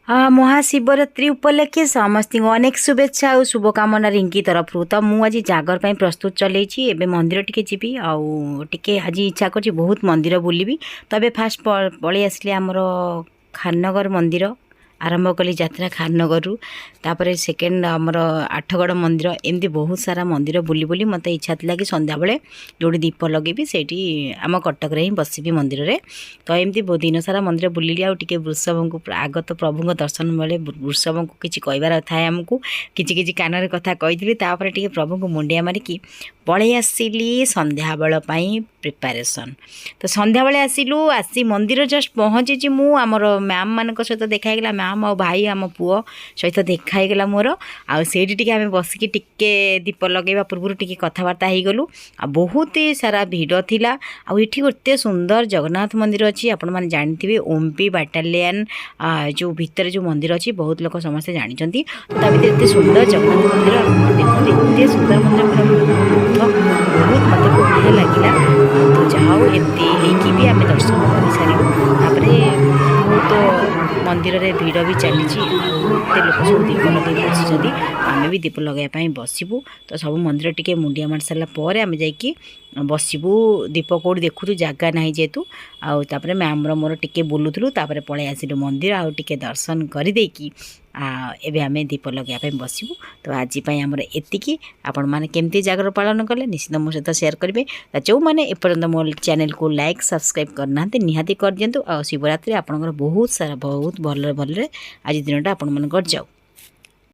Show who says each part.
Speaker 1: महाशिवरात्रि उपलक्षे समस्त अनेक शुभेच्छा और शुभकामना रिंकी तरफ तो मुझे जागर पर प्रस्तुत चलैछि एबे मंदिर टिके जीवी आउ टिके आज इच्छा कर बहुत मंदिर बुलबी तबे फास्ट पलि आसली आमर खाननगर मंदिर आरंभ कली यात्रा खाननगर तापर सेकेंड आमर आठगड़ मंदिर एमती बहुत सारा मंदिर बुली बुली मत इच्छा थी कि संध्या बेले जोड़ी दीप लगेबी से आम कटक रे ही बसबी मंदिर रे तो एमती दिन सारा मंदिर बुलिली आउ टिके वृषभ को आगत प्रभु दर्शन बेले वृषभ को किसी कहबार थाए आमको किसी कान कथा कही तापर टिके प्रभु को मुंडिया मारिकी पलि आसिली संध्या बेल प्रिपारेसन तो संध्या बेले आसिलु आसी मंदिर जस्ट पहुँची मु आमर मैम मान सहित देखाईगला मैम आ भाई आम पुओ सहित देखाईगला मोर आठी टी आम बसिकी टिके दीप लगेवा पूर्व टिके कथबार्ता हो गलु आ बहुत सारा भिड़ थिला आ एठी गोटे सुंदर जगन्नाथ मंदिर अच्छी आपण मैंने जानते ओमपी बाटालियन जो भितर जो मंदिर अच्छी बहुत लोग समस्ते जानते ता भर एत सुंदर जगन्नाथ मंदिर देखते एत सुंदर मंदिर बहुत मत बढ़िया लगे तो जाओ एमती भी आम दर्शन कर सारूँ बहुत मंदिर रे भिड़ भी चली लोक सब दीप लगे बसी आम भी दीप लगे बसबू तो सब मंदिर टिके मुंडिया मार सारापर आम जा बसबू दीप कौट देखु जगह ना जेहेतु आउे मैम मोर टिके बुलूलु पलि आसिलु मंदिर आउ टिके दर्शन करदेकी एबे आम दीप लगे बसबू तो आज आमर एतिकी आपण मैंने केमती जागर पालन कले निश्चित मो सहित सेयार करेंगे जो मैंने एपर्यंत मो चैनल को लाइक सब्सक्राइब करना निहाती कर दिंतु आ शिवरात्रि आपंकर बहुत सारा बहुत भल भल आज दिनटा आपण मन जाऊ।